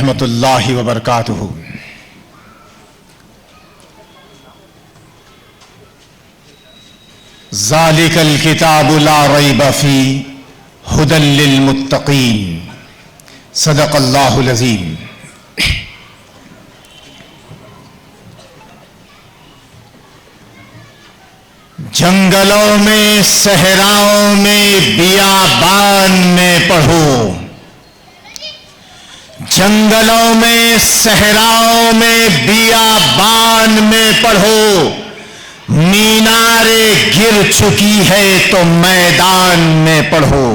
ورحمۃ اللہ وبرکاتہ۔ ذالک الکتاب لا ریب فیہ ھدی للمتقین، صدق اللہ العظیم۔ جنگلوں میں، صحراؤں میں، بیابان میں پڑھو، جنگلوں میں، صحراؤں میں، بیابان میں پڑھو، میناریں گر چکی ہے تو میدان میں پڑھو۔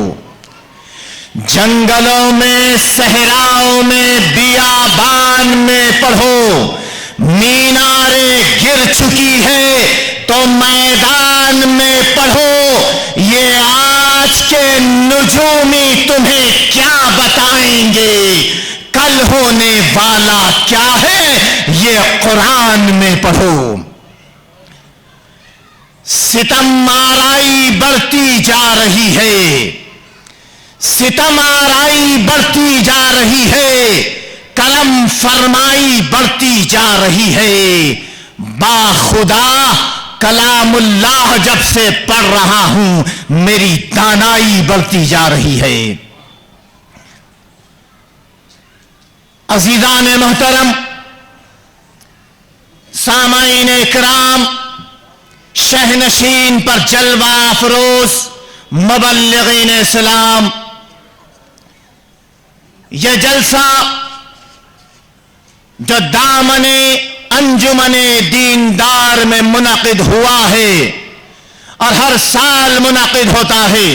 جنگلوں میں، صحراؤں میں، بیابان میں پڑھو، میناریں گر چکی ہے تو میدان میں پڑھو۔ یہ آج کے نجومی تمہیں کیا بتائیں گے، کل ہونے والا کیا ہے، یہ قرآن میں پڑھو۔ ستم آرائی بڑھتی جا رہی ہے، ستم آرائی بڑھتی جا رہی ہے، کرم فرمائی بڑھتی جا رہی ہے۔ با خدا کلام اللہ جب سے پڑھ رہا ہوں میری دانائی بڑھتی جا رہی ہے۔ عزیزان محترم، سامعین اکرام، شہنشین پر جلوہ افروز مبلغین اسلام، یہ جلسہ جو دامن انجمن دیندار میں منعقد ہوا ہے اور ہر سال منعقد ہوتا ہے،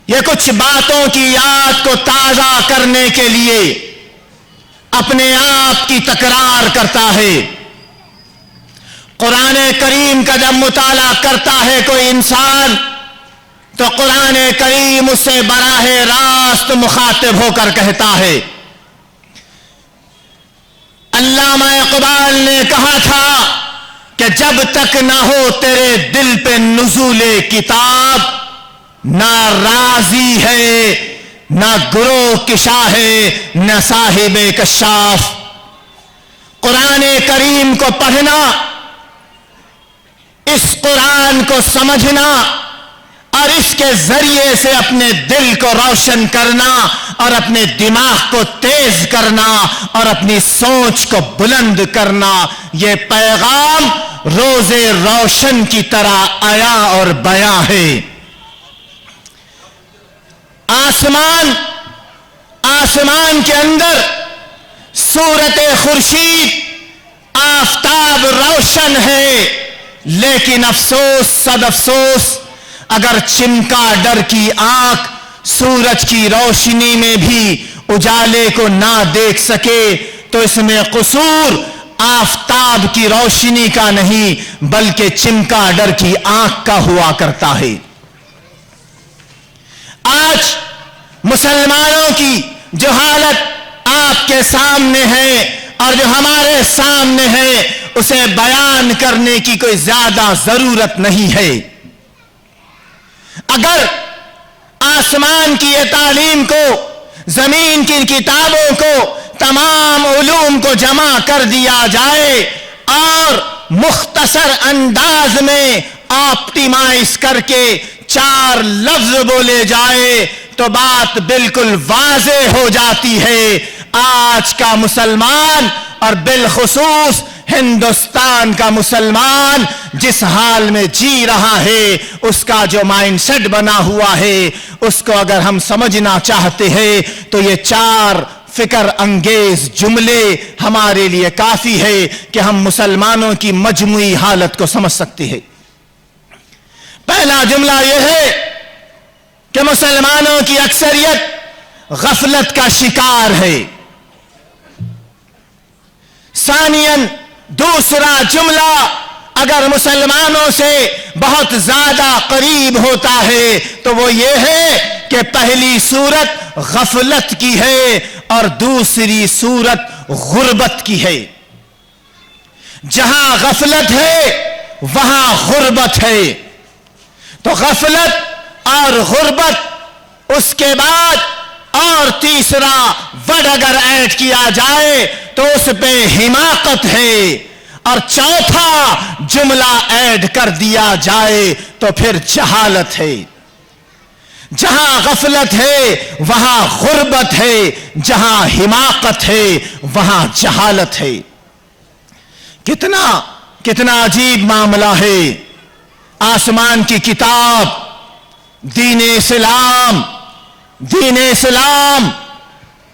یہ کچھ باتوں کی یاد کو تازہ کرنے کے لیے اپنے آپ کی تکرار کرتا ہے۔ قرآن کریم کا جب مطالعہ کرتا ہے کوئی انسان تو قرآن کریم اس سے براہ راست مخاطب ہو کر کہتا ہے۔ علامہ اقبال نے کہا تھا کہ جب تک نہ ہو تیرے دل پہ نزول کتاب، نہ راضی ہے، نہ گروہ کشا ہے، نہ صاحب کشاف۔ قرآن کریم کو پڑھنا، اس قرآن کو سمجھنا اور اس کے ذریعے سے اپنے دل کو روشن کرنا اور اپنے دماغ کو تیز کرنا اور اپنی سوچ کو بلند کرنا، یہ پیغام روز روشن کی طرح آیا اور بیاں ہے۔ آسمان کے اندر صورت خورشید، آفتاب روشن ہے، لیکن افسوس صد افسوس اگر چمگادڑ کی آنکھ سورج کی روشنی میں بھی اجالے کو نہ دیکھ سکے تو اس میں قصور آفتاب کی روشنی کا نہیں بلکہ چمگادڑ کی آنکھ کا ہوا کرتا ہے۔ آج مسلمانوں کی جو حالت آپ کے سامنے ہے اور جو ہمارے سامنے ہے، اسے بیان کرنے کی کوئی زیادہ ضرورت نہیں ہے۔ اگر آسمان کی یہ تعلیم کو، زمین کی کتابوں کو، تمام علوم کو جمع کر دیا جائے اور مختصر انداز میں آپٹیمائز کر کے 4 لفظ بولے جائے تو بات بالکل واضح ہو جاتی ہے۔ آج کا مسلمان اور بالخصوص ہندوستان کا مسلمان جس حال میں جی رہا ہے، اس کا جو مائنڈ سیٹ بنا ہوا ہے، اس کو اگر ہم سمجھنا چاہتے ہیں تو یہ 4 فکر انگیز جملے ہمارے لیے کافی ہے کہ ہم مسلمانوں کی مجموعی حالت کو سمجھ سکتے ہیں۔ پہلا جملہ یہ ہے کہ مسلمانوں کی اکثریت غفلت کا شکار ہے۔ ثانیاً دوسرا جملہ اگر مسلمانوں سے بہت زیادہ قریب ہوتا ہے تو وہ یہ ہے کہ پہلی صورت غفلت کی ہے اور دوسری صورت غربت کی ہے۔ جہاں غفلت ہے وہاں غربت ہے، تو غفلت اور غربت، اس کے بعد اور تیسرا ورڈ اگر ایڈ کیا جائے تو اس پہ حماقت ہے، اور چوتھا جملہ ایڈ کر دیا جائے تو پھر جہالت ہے۔ جہاں غفلت ہے وہاں غربت ہے، جہاں حماقت ہے وہاں جہالت ہے۔ کتنا عجیب معاملہ ہے۔ آسمان کی کتاب دین اسلام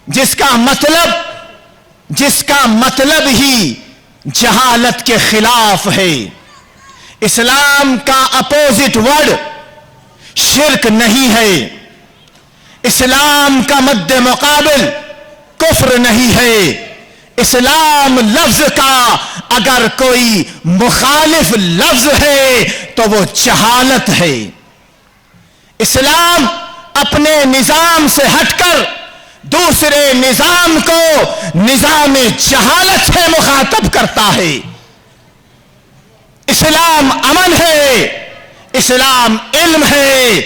جس کا مطلب ہی جہالت کے خلاف ہے۔ اسلام کا اپوزٹ ورڈ شرک نہیں ہے، اسلام کا مد مقابل کفر نہیں ہے، اسلام لفظ کا اگر کوئی مخالف لفظ ہے تو وہ جہالت ہے۔ اسلام اپنے نظام سے ہٹ کر دوسرے نظام کو نظام جہالت سے مخاطب کرتا ہے۔ اسلام امن ہے، اسلام علم ہے،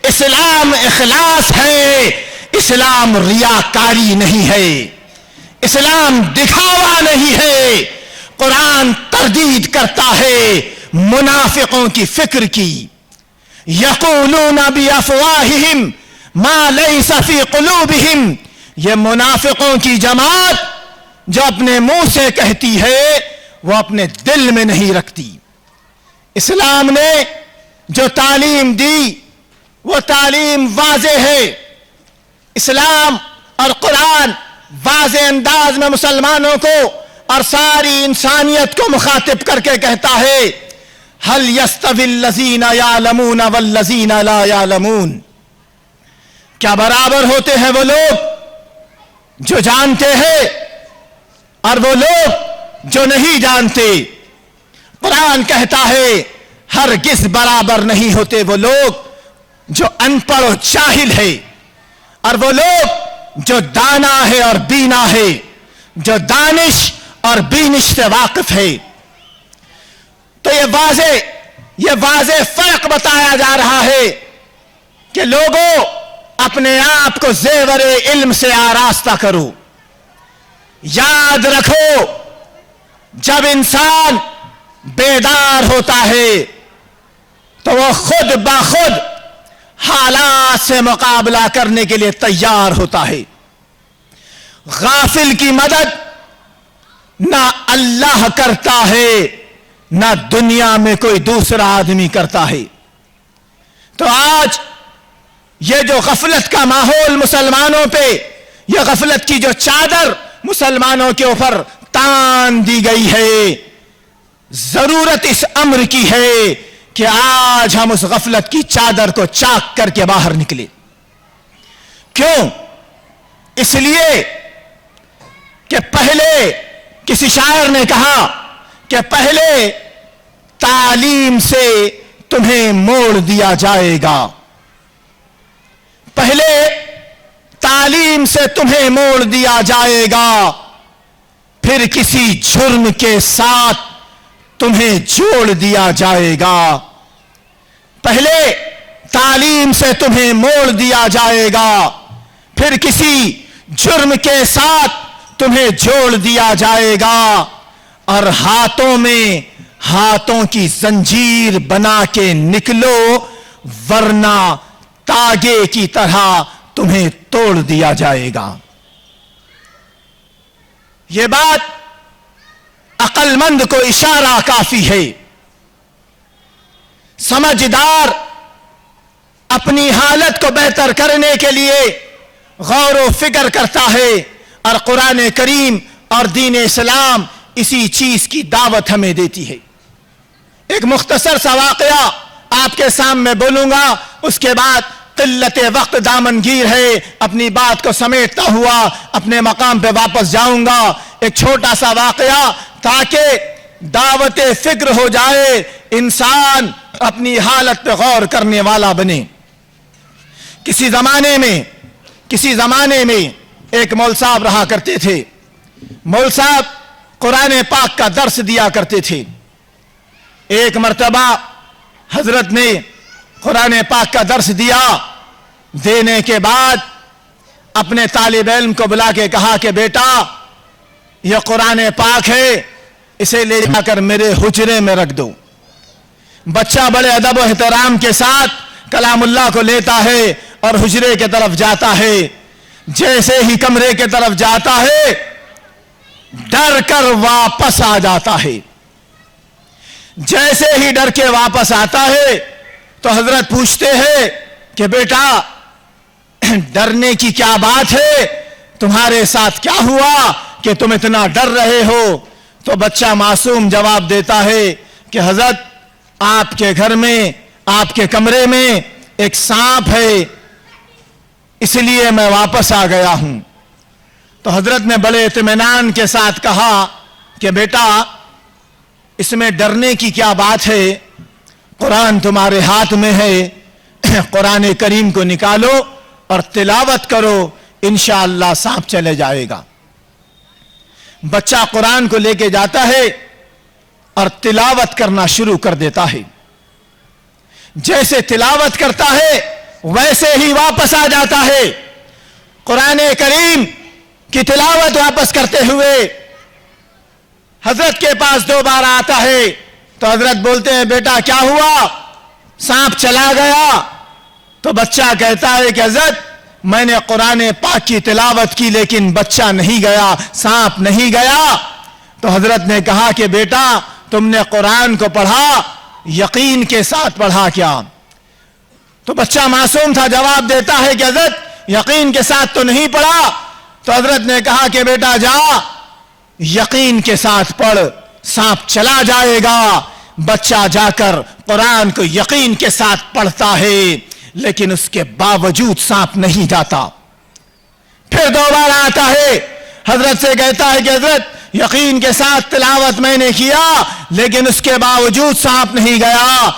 اسلام اخلاص ہے، اسلام ریاکاری نہیں ہے، اسلام دکھاوا نہیں ہے۔ قرآن تردید کرتا ہے منافقوں کی فکر کی۔ یقولون بافواہہم ما لیس فی قلوبہم، یہ منافقوں کی جماعت جو اپنے منہ سے کہتی ہے وہ اپنے دل میں نہیں رکھتی۔ اسلام نے جو تعلیم دی وہ تعلیم واضح ہے۔ اسلام اور قرآن واضح انداز میں مسلمانوں کو اور ساری انسانیت کو مخاطب کر کے کہتا ہے هل يستوي الذين يعلمون والذين لا يعلمون، کیا برابر ہوتے ہیں وہ لوگ جو جانتے ہیں اور وہ لوگ جو نہیں جانتے؟ قرآن کہتا ہے ہرگز برابر نہیں ہوتے وہ لوگ جو ان پڑھ و جاہل ہے، اور وہ لوگ جو دانا ہے اور بینا ہے، جو دانش اور بینش سے واقف ہے۔ تو یہ واضح فرق بتایا جا رہا ہے کہ لوگوں اپنے آپ کو زیور علم سے آراستہ کرو۔ یاد رکھو جب انسان بیدار ہوتا ہے تو وہ خود بخود حالات سے مقابلہ کرنے کے لیے تیار ہوتا ہے۔ غافل کی مدد نہ اللہ کرتا ہے نہ دنیا میں کوئی دوسرا آدمی کرتا ہے۔ تو آج یہ جو غفلت کا ماحول مسلمانوں پہ، یہ غفلت کی جو چادر مسلمانوں کے اوپر تان دی گئی ہے، ضرورت اس امر کی ہے کہ آج ہم اس غفلت کی چادر کو چاک کر کے باہر نکلے۔ کیوں؟ اس لیے کہ پہلے کسی شاعر نے کہا کہ پہلے تعلیم سے تمہیں موڑ دیا جائے گا، پہلے تعلیم سے تمہیں موڑ دیا جائے گا، پھر کسی جرم کے ساتھ تمہیں جوڑ دیا جائے گا۔ پہلے تعلیم سے تمہیں موڑ دیا جائے گا، پھر کسی جرم کے ساتھ تمہیں جوڑ دیا جائے گا، اور ہاتھوں کی زنجیر بنا کے نکلو، ورنہ تاگے کی طرح تمہیں توڑ دیا جائے گا۔ یہ بات عقل مند کو اشارہ کافی ہے۔ سمجھدار اپنی حالت کو بہتر کرنے کے لیے غور و فکر کرتا ہے، اور قرآن کریم اور دین اسلام اسی چیز کی دعوت ہمیں دیتی ہے۔ ایک مختصر سا واقعہ آپ کے سامنے بولوں گا، اس کے بعد قلت وقت دامنگیر ہے، اپنی بات کو سمیٹتا ہوا اپنے مقام پہ واپس جاؤں گا۔ ایک چھوٹا سا واقعہ تاکہ دعوت فکر ہو جائے، انسان اپنی حالت پہ غور کرنے والا بنے۔ کسی زمانے میں ایک مول صاحب رہا کرتے تھے۔ مول صاحب قرآن پاک کا درس دیا کرتے تھے۔ ایک مرتبہ حضرت نے قرآن پاک کا درس دیا، دینے کے بعد اپنے طالب علم کو بلا کے کہا کہ بیٹا یہ قرآن پاک ہے، اسے لے جا کر میرے حجرے میں رکھ دو۔ بچہ بڑے ادب و احترام کے ساتھ کلام اللہ کو لیتا ہے اور حجرے کی طرف جاتا ہے۔ جیسے ہی کمرے کی طرف جاتا ہے ڈر کر واپس آ جاتا ہے۔ جیسے ہی ڈر کے واپس آتا ہے تو حضرت پوچھتے ہیں کہ بیٹا ڈرنے کی کیا بات ہے، تمہارے ساتھ کیا ہوا کہ تم اتنا ڈر رہے ہو؟ تو بچہ معصوم جواب دیتا ہے کہ حضرت آپ کے گھر میں، آپ کے کمرے میں ایک سانپ ہے، اس لیے میں واپس آ گیا ہوں۔ تو حضرت نے بڑے اطمینان کے ساتھ کہا کہ بیٹا اس میں ڈرنے کی کیا بات ہے، قرآن تمہارے ہاتھ میں ہے، قرآن کریم کو نکالو اور تلاوت کرو، انشاءاللہ سانپ چلے جائے گا۔ بچہ قرآن کو لے کے جاتا ہے اور تلاوت کرنا شروع کر دیتا ہے۔ جیسے تلاوت کرتا ہے ویسے ہی واپس آ جاتا ہے۔ قرآن کریم کی تلاوت واپس کرتے ہوئے حضرت کے پاس دوبارہ آتا ہے تو حضرت بولتے ہیں بیٹا کیا ہوا، سانپ چلا گیا؟ تو بچہ کہتا ہے کہ حضرت میں نے قرآن پاک کی تلاوت کی لیکن بچہ نہیں گیا، سانپ نہیں گیا۔ تو حضرت نے کہا کہ بیٹا تم نے قرآن کو پڑھا، یقین کے ساتھ پڑھا کیا؟ تو بچہ معصوم تھا، جواب دیتا ہے کہ حضرت یقین کے ساتھ تو نہیں پڑھا۔ تو حضرت نے کہا کہ بیٹا جا یقین کے ساتھ پڑھ، سانپ چلا جائے گا۔ بچہ جا کر قرآن کو یقین کے ساتھ پڑھتا ہے لیکن اس کے باوجود سانپ نہیں جاتا۔ پھر دوبارہ آتا ہے، حضرت سے کہتا ہے کہ حضرت یقین کے ساتھ تلاوت میں نے کیا لیکن اس کے باوجود سانپ نہیں گیا۔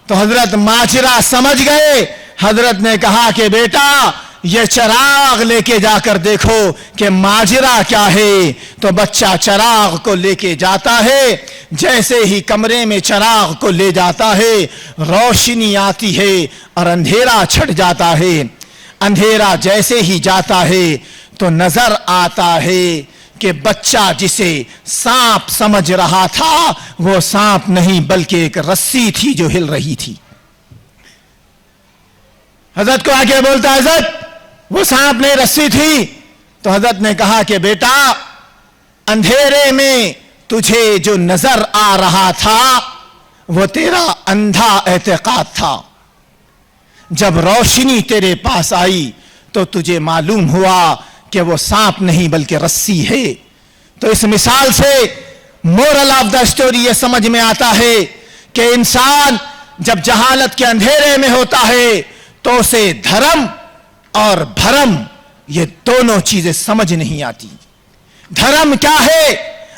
تو حضرت ماجرا سمجھ گئے۔ حضرت نے کہا کہ بیٹا یہ چراغ لے کے جا کر دیکھو کہ ماجرا کیا ہے۔ تو بچہ چراغ کو لے کے جاتا ہے۔ جیسے ہی کمرے میں چراغ کو لے جاتا ہے روشنی آتی ہے اور اندھیرا چھٹ جاتا ہے۔ اندھیرا جیسے ہی جاتا ہے تو نظر آتا ہے کہ بچہ جسے سانپ سمجھ رہا تھا وہ سانپ نہیں بلکہ ایک رسی تھی جو ہل رہی تھی۔ حضرت کو آگے بولتا ہے حضرت وہ سانپ نہیں رسی تھی۔ تو حضرت نے کہا کہ بیٹا اندھیرے میں تجھے جو نظر آ رہا تھا وہ تیرا اندھا اعتقاد تھا، جب روشنی تیرے پاس آئی تو تجھے معلوم ہوا کہ وہ سانپ نہیں بلکہ رسی ہے۔ تو اس مثال سے مورل آف دا اسٹوری یہ سمجھ میں آتا ہے کہ انسان جب جہالت کے اندھیرے میں ہوتا ہے تو اسے دھرم اور بھرم یہ دونوں چیزیں سمجھ نہیں آتی۔ دھرم کیا ہے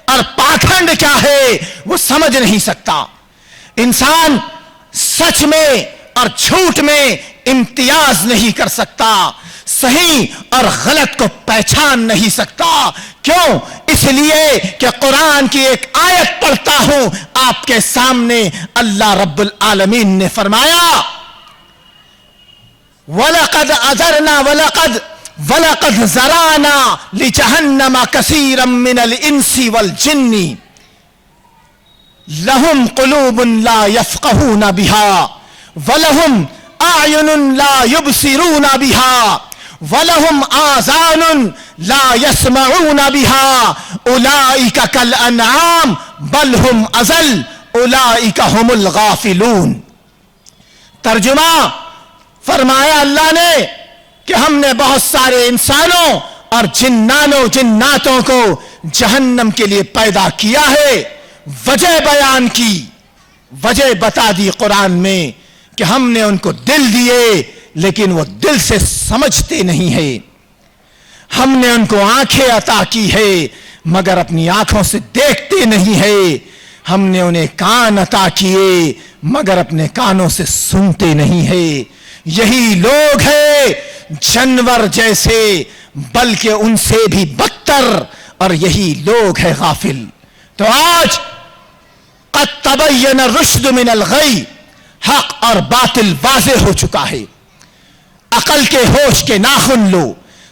اور پاکھنڈ کیا ہے وہ سمجھ نہیں سکتا۔ انسان سچ میں اور جھوٹ میں امتیاز نہیں کر سکتا، صحیح اور غلط کو پہچان نہیں سکتا۔ کیوں؟ اس لیے کہ قرآن کی ایک آیت پڑھتا ہوں آپ کے سامنے، اللہ رب العالمین نے فرمایا وَلَقَدْ أَذَرْنَا وَلَقَدْ زَرَعْنَا لِجَهَنَّمَ كَثِيرًا مِنَ الْإِنسِ وَالْجِنِّ لَهُمْ قُلُوبٌ لَا يَفْقَهُونَ بِهَا وَلَهُمْ أَعْيُنٌ لَا يُبْصِرُونَ بِهَا وَلَهُمْ آذَانٌ لَا يَسْمَعُونَ بِهَا أُولَئِكَ كَالْأَنْعَامِ بَلْ هُمْ أَضَلُّ أُولَئِكَ هُمُ الْغَافِلُونَ۔ ترجمہ فرمایا اللہ نے کہ ہم نے بہت سارے انسانوں اور جناتوں کو جہنم کے لیے پیدا کیا ہے۔ وجہ بیان کی، وجہ بتا دی قرآن میں کہ ہم نے ان کو دل دیے لیکن وہ دل سے سمجھتے نہیں ہیں، ہم نے ان کو آنکھیں عطا کی ہے مگر اپنی آنکھوں سے دیکھتے نہیں ہیں، ہم نے انہیں کان عطا کیے مگر اپنے کانوں سے سنتے نہیں ہیں۔ یہی لوگ ہیں جانور جیسے بلکہ ان سے بھی بدتر، اور یہی لوگ ہیں غافل۔ تو آج قد تبین الرشد من الغی، حق اور باطل واضح ہو چکا ہے۔ عقل کے ہوش کے ناخن لو،